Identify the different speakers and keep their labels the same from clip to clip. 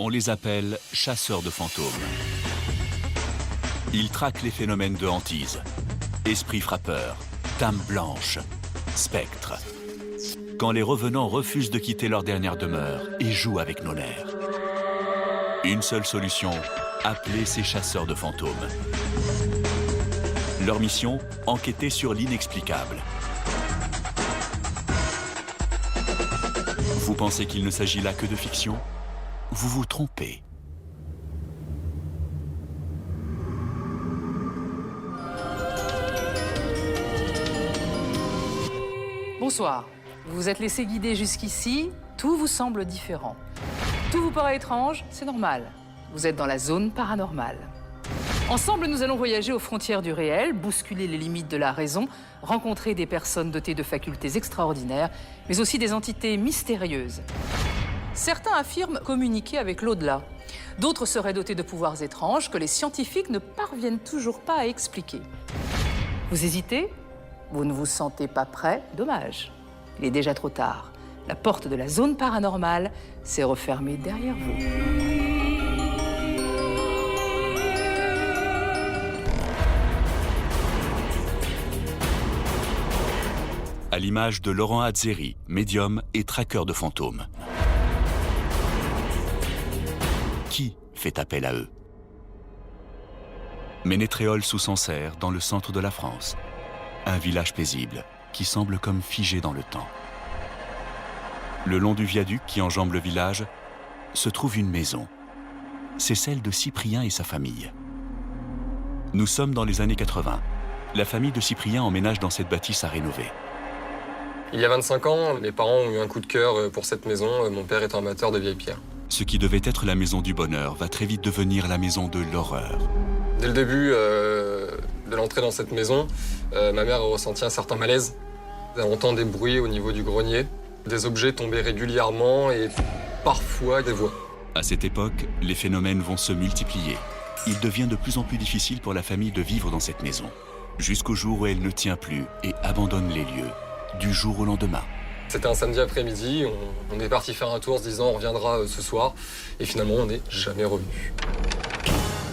Speaker 1: On les appelle chasseurs de fantômes. Ils traquent les phénomènes de hantise. Esprits frappeurs, dames blanches, spectres. Quand les revenants refusent de quitter leur dernière demeure et jouent avec nos nerfs. Une seule solution, appeler ces chasseurs de fantômes. Leur mission, enquêter sur l'inexplicable. Vous pensez qu'il ne s'agit là que de fiction? Vous vous trompez.
Speaker 2: Bonsoir. Vous vous êtes laissé guider jusqu'ici, tout vous semble différent. Tout vous paraît étrange, c'est normal. Vous êtes dans la zone paranormale. Ensemble, nous allons voyager aux frontières du réel, bousculer les limites de la raison, rencontrer des personnes dotées de facultés extraordinaires, mais aussi des entités mystérieuses. Certains affirment communiquer avec l'au-delà. D'autres seraient dotés de pouvoirs étranges que les scientifiques ne parviennent toujours pas à expliquer. Vous hésitez? Vous ne vous sentez pas prêt? Dommage. Il est déjà trop tard. La porte de la zone paranormale s'est refermée derrière vous.
Speaker 1: À l'image de Laurent Azzeri, médium et traqueur de fantômes. Qui fait appel à eux? Ménétréol sous Sancerre, dans le centre de la France. Un village paisible qui semble comme figé dans le temps. Le long du viaduc qui enjambe le village se trouve une maison. C'est celle de Cyprien et sa famille. Nous sommes dans les années 80. La famille de Cyprien emménage dans cette bâtisse à rénover.
Speaker 3: Il y a 25 ans, mes parents ont eu un coup de cœur pour cette maison. Mon père est un amateur de vieilles pierres.
Speaker 1: Ce qui devait être la maison du bonheur va très vite devenir la maison de l'horreur.
Speaker 3: Dès le début de l'entrée dans cette maison, ma mère a ressenti un certain malaise. Elle entend des bruits au niveau du grenier, des objets tombaient régulièrement et parfois des voix.
Speaker 1: À cette époque, les phénomènes vont se multiplier. Il devient de plus en plus difficile pour la famille de vivre dans cette maison, jusqu'au jour où elle ne tient plus et abandonne les lieux, du jour au lendemain.
Speaker 3: C'était un samedi après-midi, on est parti faire un tour en se disant on reviendra ce soir, et finalement on n'est jamais revenu.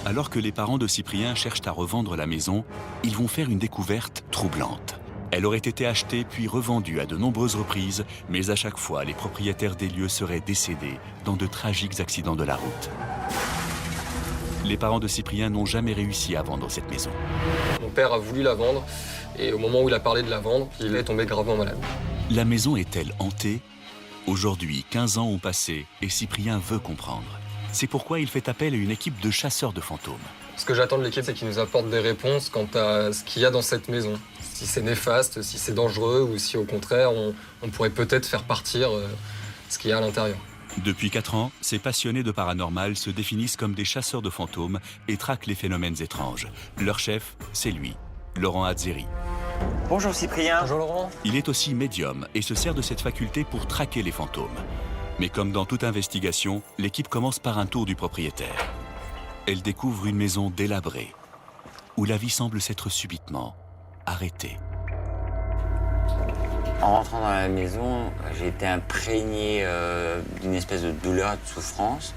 Speaker 1: Alors que les parents de Cyprien cherchent à revendre la maison, ils vont faire une découverte troublante. Elle aurait été achetée puis revendue à de nombreuses reprises, mais à chaque fois, les propriétaires des lieux seraient décédés dans de tragiques accidents de la route. Les parents de Cyprien n'ont jamais réussi à vendre cette maison.
Speaker 3: Mon père a voulu la vendre, et au moment où il a parlé de la vendre, il est tombé gravement malade.
Speaker 1: La maison est-elle hantée? Aujourd'hui, 15 ans ont passé et Cyprien veut comprendre. C'est pourquoi il fait appel à une équipe de chasseurs de fantômes.
Speaker 3: Ce que j'attends de l'équipe, c'est qu'ils nous apportent des réponses quant à ce qu'il y a dans cette maison. Si c'est néfaste, si c'est dangereux, ou si au contraire, on pourrait peut-être faire partir ce qu'il y a à l'intérieur.
Speaker 1: Depuis 4 ans, ces passionnés de paranormal se définissent comme des chasseurs de fantômes et traquent les phénomènes étranges. Leur chef, c'est lui, Laurent Azzeri.
Speaker 4: Bonjour Cyprien.
Speaker 3: Bonjour Laurent.
Speaker 1: Il est aussi médium et se sert de cette faculté pour traquer les fantômes. Mais comme dans toute investigation, l'équipe commence par un tour du propriétaire. Elle découvre une maison délabrée, où la vie semble s'être subitement arrêtée.
Speaker 4: En rentrant dans la maison, j'ai été imprégné d'une espèce de douleur et de souffrance.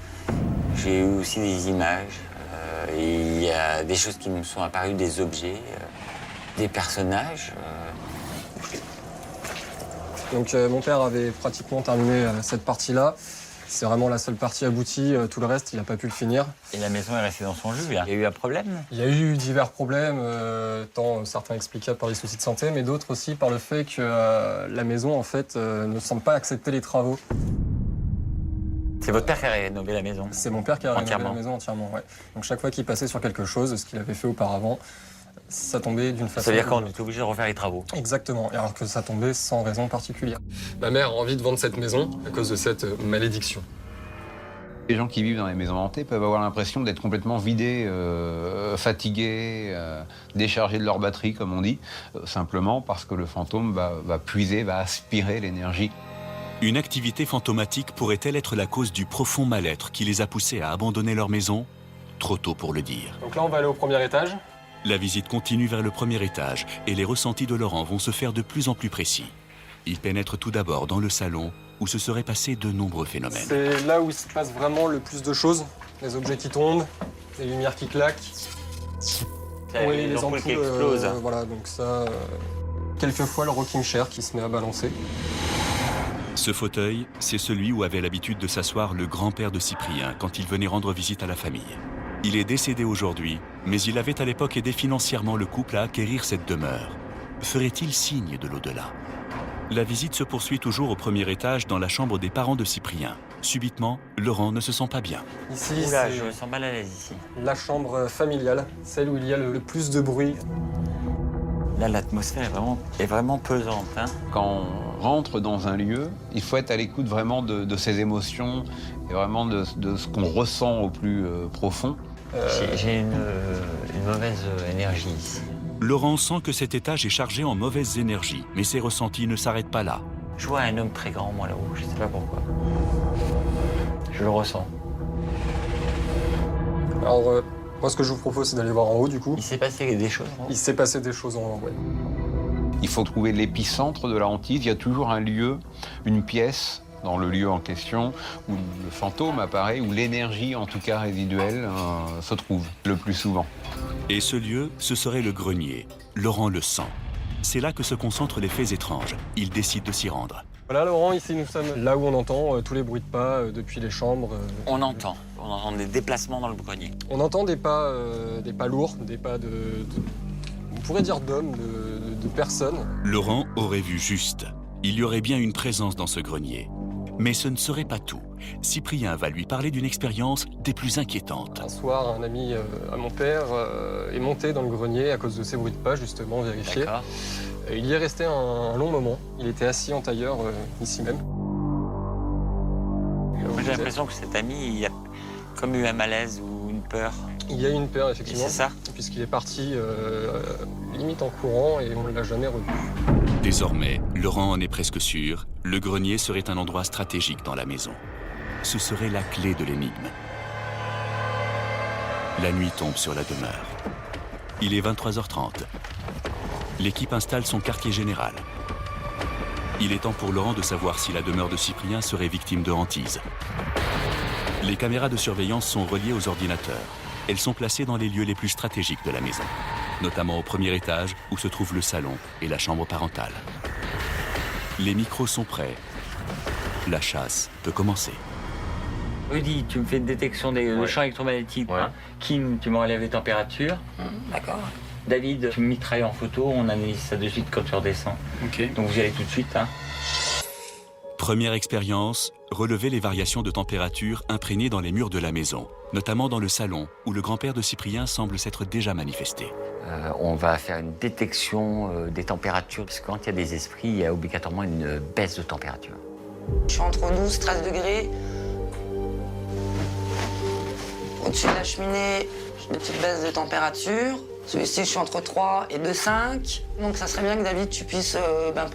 Speaker 4: J'ai eu aussi des images. Il y a des choses qui me sont apparues, des objets, des personnages.
Speaker 3: Donc mon père avait pratiquement terminé cette partie-là. C'est vraiment la seule partie aboutie, tout le reste, il n'a pas pu le finir.
Speaker 4: Et la maison est restée dans son jus. Il y a eu un problème?
Speaker 3: Il y a eu divers problèmes, tant certains explicables par les soucis de santé, mais d'autres aussi par le fait que la maison, en fait, ne semble pas accepter les travaux.
Speaker 4: C'est votre père qui a rénové la maison?
Speaker 3: C'est mon père qui a rénové
Speaker 4: Entièrement.
Speaker 3: la maison entièrement, ouais. Donc chaque fois qu'il passait sur quelque chose, ce qu'il avait fait auparavant, ça tombait d'une façon...
Speaker 4: Ça veut dire qu'on est obligé de refaire les travaux?
Speaker 3: Exactement, alors que ça tombait sans raison particulière. Ma mère a envie de vendre cette maison à cause de cette malédiction.
Speaker 5: Les gens qui vivent dans les maisons hantées peuvent avoir l'impression d'être complètement vidés, fatigués, déchargés de leur batterie, comme on dit, simplement parce que le fantôme va puiser, va aspirer l'énergie.
Speaker 1: Une activité fantomatique pourrait-elle être la cause du profond mal-être qui les a poussés à abandonner leur maison? Trop tôt pour le dire.
Speaker 3: Donc là, on va aller au premier étage.
Speaker 1: La visite continue vers le premier étage et les ressentis de Laurent vont se faire de plus en plus précis. Il pénètre tout d'abord dans le salon où se seraient passés de nombreux phénomènes.
Speaker 3: C'est là où il se passe vraiment le plus de choses. Les objets qui tombent, les lumières qui claquent. Oui, les ampoules
Speaker 4: qui explosent.
Speaker 3: Voilà, donc ça... quelquefois, le rocking chair qui se met à balancer.
Speaker 1: Ce fauteuil, c'est celui où avait l'habitude de s'asseoir le grand-père de Cyprien quand il venait rendre visite à la famille. Il est décédé aujourd'hui, mais il avait à l'époque aidé financièrement le couple à acquérir cette demeure. Ferait-il signe de l'au-delà? La visite se poursuit toujours au premier étage dans la chambre des parents de Cyprien. Subitement, Laurent ne se sent pas bien.
Speaker 3: Ici,
Speaker 4: Oula,
Speaker 3: c'est
Speaker 4: je me sens mal à l'aise ici.
Speaker 3: la chambre familiale, celle où il y a le plus de bruit.
Speaker 4: Là, l'atmosphère est vraiment pesante. Hein.
Speaker 5: Quand on rentre dans un lieu, il faut être à l'écoute vraiment de ses émotions et vraiment de ce qu'on ressent au plus profond.
Speaker 4: J'ai une mauvaise énergie ici.
Speaker 1: Laurent sent que cet étage est chargé en mauvaises énergies, mais ses ressentis ne s'arrêtent pas là.
Speaker 4: Je vois un homme très grand, moi, là-haut. Je sais pas pourquoi. Je le ressens.
Speaker 3: Alors, moi, ce que je vous propose, c'est d'aller voir en haut, du coup.
Speaker 4: Il s'est passé des choses.
Speaker 3: Il s'est passé des choses en haut, ouais.
Speaker 5: Il faut trouver l'épicentre de la hantise. Il y a toujours un lieu, une pièce dans le lieu en question où le fantôme apparaît, où l'énergie, en tout cas résiduelle, se trouve le plus souvent.
Speaker 1: Et ce lieu, ce serait le grenier. Laurent le sent. C'est là que se concentrent les faits étranges. Il décide de s'y rendre.
Speaker 3: Voilà, Laurent, ici, nous sommes là où on entend tous les bruits de pas depuis les chambres.
Speaker 4: On entend des déplacements dans le grenier.
Speaker 3: On entend des pas lourds, des pas on pourrait dire d'hommes, de personnes.
Speaker 1: Laurent aurait vu juste. Il y aurait bien une présence dans ce grenier. Mais ce ne serait pas tout. Cyprien va lui parler d'une expérience des plus inquiétantes.
Speaker 3: Un soir, un ami à mon père est monté dans le grenier à cause de ces bruits de pas, justement, vérifier.
Speaker 4: D'accord.
Speaker 3: Il y est resté un long moment. Il était assis en tailleur, ici même.
Speaker 4: Moi, j'ai l'impression que cet ami, il a comme eu un malaise ou une peur.
Speaker 3: Il y a eu une peur, effectivement.
Speaker 4: Et c'est ça.
Speaker 3: Puisqu'il est parti limite en courant et on ne l'a jamais revu.
Speaker 1: Désormais, Laurent en est presque sûr, le grenier serait un endroit stratégique dans la maison. Ce serait la clé de l'énigme. La nuit tombe sur la demeure. Il est 23h30. L'équipe installe son quartier général. Il est temps pour Laurent de savoir si la demeure de Cyprien serait victime de hantise. Les caméras de surveillance sont reliées aux ordinateurs. Elles sont placées dans les lieux les plus stratégiques de la maison, notamment au premier étage où se trouve le salon et la chambre parentale. Les micros sont prêts. La chasse peut commencer.
Speaker 4: Rudy, tu me fais une détection des champs électromagnétiques.
Speaker 6: Ouais.
Speaker 4: Hein. Kim, tu me relèves les températures.
Speaker 6: D'accord.
Speaker 4: David, tu me mitrailles en photo, on analyse ça de suite quand tu redescends.
Speaker 6: Ok.
Speaker 4: Donc vous y allez tout de suite. Hein.
Speaker 1: Première expérience, relever les variations de température imprégnées dans les murs de la maison, notamment dans le salon où le grand-père de Cyprien semble s'être déjà manifesté.
Speaker 4: On va faire une détection des températures, parce que quand il y a des esprits, il y a obligatoirement une baisse de température.
Speaker 7: Je suis entre 12 et 13 degrés. Au-dessus de la cheminée, j'ai une petite baisse de température. Celui-ci, je suis entre 3 et 2,5. Donc ça serait bien que David, tu puisses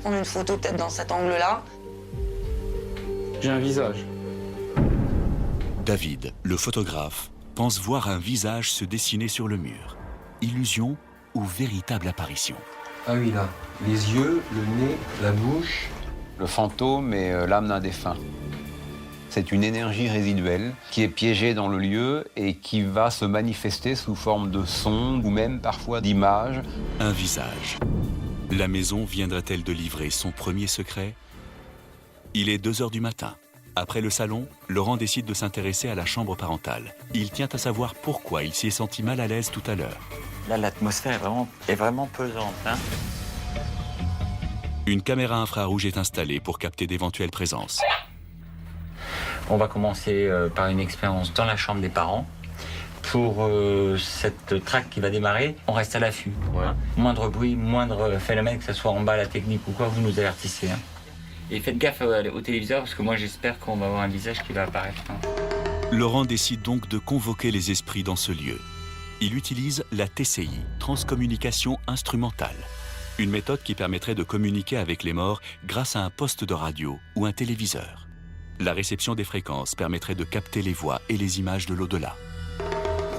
Speaker 7: prendre une photo peut-être dans cet angle-là.
Speaker 6: J'ai un visage.
Speaker 1: David, le photographe, pense voir un visage se dessiner sur le mur. Illusion ou véritable apparition?
Speaker 8: Ah oui, là. Les yeux, le nez, la bouche.
Speaker 5: Le fantôme est l'âme d'un défunt. C'est une énergie résiduelle qui est piégée dans le lieu et qui va se manifester sous forme de son ou même parfois d'images.
Speaker 1: Un visage. La maison viendrait-elle de livrer son premier secret? Il est 2h du matin. Après le salon, Laurent décide de s'intéresser à la chambre parentale. Il tient à savoir pourquoi il s'y est senti mal à l'aise tout à l'heure.
Speaker 4: Là, l'atmosphère est vraiment pesante. Hein.
Speaker 1: Une caméra infrarouge est installée pour capter d'éventuelles présences.
Speaker 4: On va commencer par une expérience dans la chambre des parents. Pour cette track qui va démarrer, on reste à l'affût.
Speaker 6: Ouais.
Speaker 4: Moindre bruit, moindre phénomène, que ce soit en bas, la technique ou quoi, vous nous avertissez. Hein. Et faites gaffe au téléviseur, parce que moi j'espère qu'on va avoir un visage qui va apparaître. Hein.
Speaker 1: Laurent décide donc de convoquer les esprits dans ce lieu. Il utilise la TCI, transcommunication instrumentale. Une méthode qui permettrait de communiquer avec les morts grâce à un poste de radio ou un téléviseur. La réception des fréquences permettrait de capter les voix et les images de l'au-delà.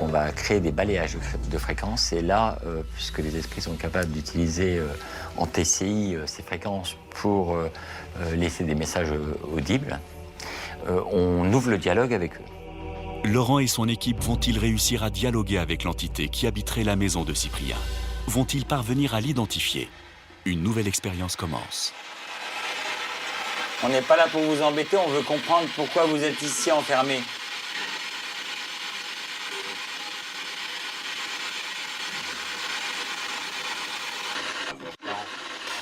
Speaker 4: on va créer des balayages de fréquences. Et là, puisque les esprits sont capables d'utiliser en TCI ces fréquences pour laisser des messages audibles, on ouvre le dialogue avec eux.
Speaker 1: Laurent et son équipe vont-ils réussir à dialoguer avec l'entité qui habiterait la maison de Cyprien? Vont-ils parvenir à l'identifier? Une nouvelle expérience commence.
Speaker 4: On n'est pas là pour vous embêter, on veut comprendre pourquoi vous êtes ici enfermé.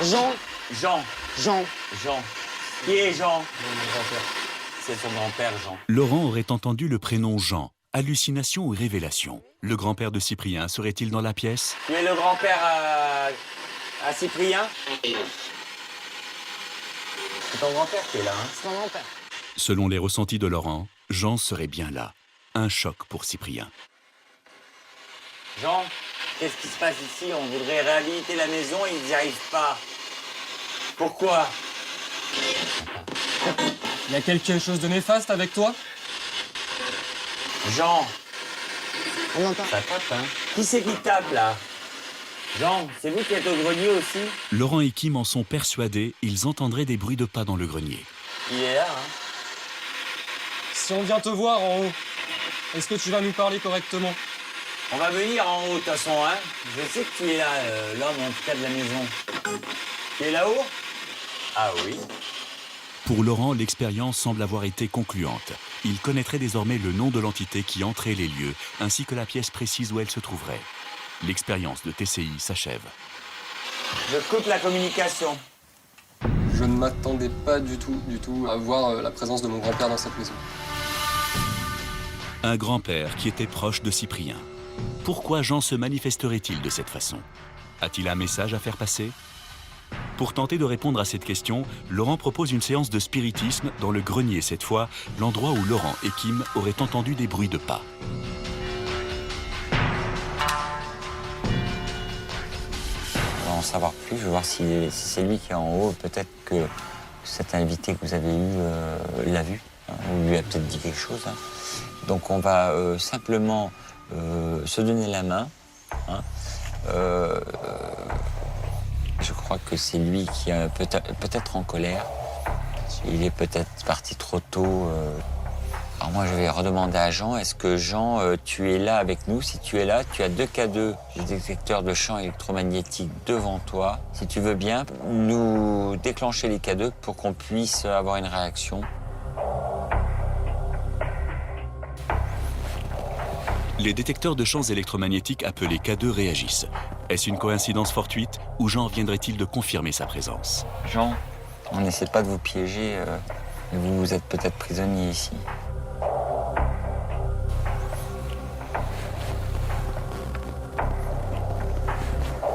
Speaker 7: Jean.
Speaker 4: Jean.
Speaker 7: Jean.
Speaker 4: Jean. Qui est Jean? Mon grand-père. C'est son grand-père, Jean.
Speaker 1: Laurent aurait entendu le prénom Jean. Hallucination ou révélation? Le grand-père de Cyprien serait-il dans la pièce?
Speaker 4: Tu es le grand-père à Cyprien? C'est ton grand-père qui est là, hein?
Speaker 7: C'est mon grand-père.
Speaker 1: Selon les ressentis de Laurent, Jean serait bien là. Un choc pour Cyprien.
Speaker 4: Jean, qu'est-ce qui se passe ici? On voudrait réhabiliter la maison et ils n'y arrivent pas. Pourquoi?
Speaker 3: Il y a quelque chose de néfaste avec toi?
Speaker 4: Jean,
Speaker 7: On entend.
Speaker 4: ça tape, hein? Qui c'est qui tape, là? Jean, c'est vous qui êtes au grenier aussi?
Speaker 1: Laurent et Kim en sont persuadés, ils entendraient des bruits de pas dans le grenier.
Speaker 4: Il est là, hein?
Speaker 3: Si on vient te voir en haut, est-ce que tu vas nous parler correctement?
Speaker 4: On va venir en haut, de toute façon, hein? Je sais que tu es là, l'homme, en tout cas, de la maison. Tu es là-haut? Ah oui.
Speaker 1: Pour Laurent, l'expérience semble avoir été concluante. Il connaîtrait désormais le nom de l'entité qui entrait les lieux, ainsi que la pièce précise où elle se trouverait. L'expérience de TCI s'achève.
Speaker 4: Je coupe la communication.
Speaker 3: Je ne m'attendais pas du tout à voir la présence de mon grand-père dans cette maison.
Speaker 1: Un grand-père qui était proche de Cyprien. Pourquoi Jean se manifesterait-il de cette façon? A-t-il un message à faire passer? Pour tenter de répondre à cette question, Laurent propose une séance de spiritisme dans le grenier cette fois, l'endroit où Laurent et Kim auraient entendu des bruits de pas.
Speaker 4: On va en savoir plus, je vais voir si c'est lui qui est en haut. Peut-être que cet invité que vous avez eu l'a vu, hein, ou lui a peut-être dit quelque chose. Hein. Donc on va simplement se donner la main. Hein. Je crois que c'est lui qui est peut-être en colère. Il est peut-être parti trop tôt. Alors moi, je vais redemander à Jean, est-ce que Jean, tu es là avec nous? Si tu es là, tu as 2 K2, des détecteurs de champs électromagnétiques devant toi. Si tu veux bien, nous déclencher les K2 pour qu'on puisse avoir une réaction.
Speaker 1: Les détecteurs de champs électromagnétiques appelés K2 réagissent. Est-ce une coïncidence fortuite ou Jean viendrait-il de confirmer sa présence?
Speaker 4: Jean, on n'essaie pas de vous piéger, mais vous êtes peut-être prisonnier ici.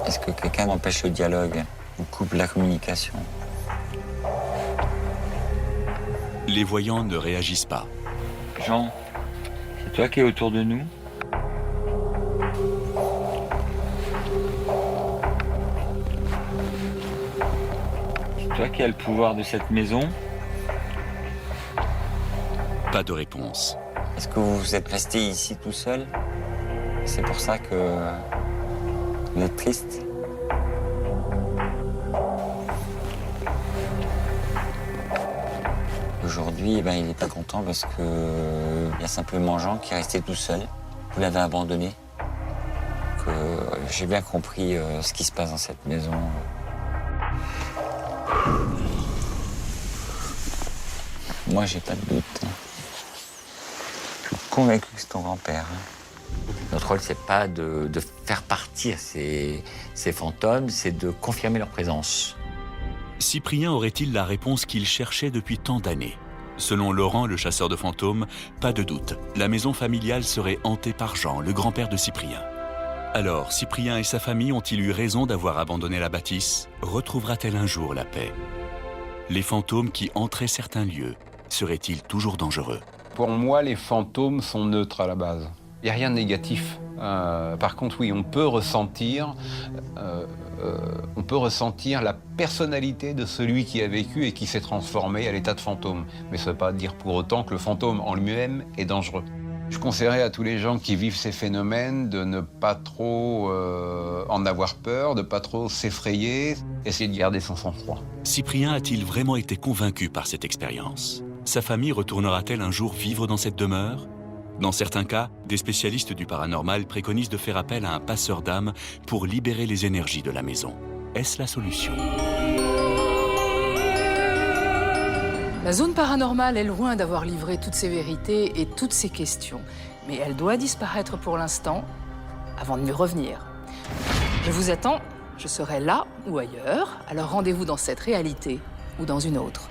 Speaker 4: Est-ce que quelqu'un empêche le dialogue ou coupe la communication?
Speaker 1: Les voyants ne réagissent pas.
Speaker 4: Jean, c'est toi qui es autour de nous? C'est toi qui as le pouvoir de cette maison?
Speaker 1: Pas de réponse.
Speaker 4: Est-ce que vous êtes resté ici tout seul? C'est pour ça que vous êtes triste? Aujourd'hui, il n'est pas content parce que il y a simplement Jean qui est resté tout seul. Vous l'avez abandonné. J'ai bien compris ce qui se passe dans cette maison. Moi, j'ai pas de doute. Je suis convaincu que c'est ton grand-père. Notre rôle, c'est pas de faire partir ces fantômes, c'est de confirmer leur présence.
Speaker 1: Cyprien aurait-il la réponse qu'il cherchait depuis tant d'années? Selon Laurent, le chasseur de fantômes, pas de doute, la maison familiale serait hantée par Jean, le grand-père de Cyprien. Alors, Cyprien et sa famille ont-ils eu raison d'avoir abandonné la bâtisse? Retrouvera-t-elle un jour la paix? Les fantômes qui entraient certains lieux seraient-ils toujours dangereux?
Speaker 5: Pour moi, les fantômes sont neutres à la base. Il n'y a rien de négatif. Par contre, oui, on peut ressentir la personnalité de celui qui a vécu et qui s'est transformé à l'état de fantôme. Mais ça ne veut pas dire pour autant que le fantôme en lui-même est dangereux. Je conseillerais à tous les gens qui vivent ces phénomènes de ne pas trop en avoir peur, de ne pas trop s'effrayer, essayer de garder son sang-froid.
Speaker 1: Cyprien a-t-il vraiment été convaincu par cette expérience? Sa famille retournera-t-elle un jour vivre dans cette demeure? Dans certains cas, des spécialistes du paranormal préconisent de faire appel à un passeur d'âme pour libérer les énergies de la maison. Est-ce la solution?
Speaker 2: La zone paranormale est loin d'avoir livré toutes ses vérités et toutes ses questions. Mais elle doit disparaître pour l'instant, avant de mieux revenir. Je vous attends, je serai là ou ailleurs, alors rendez-vous dans cette réalité ou dans une autre.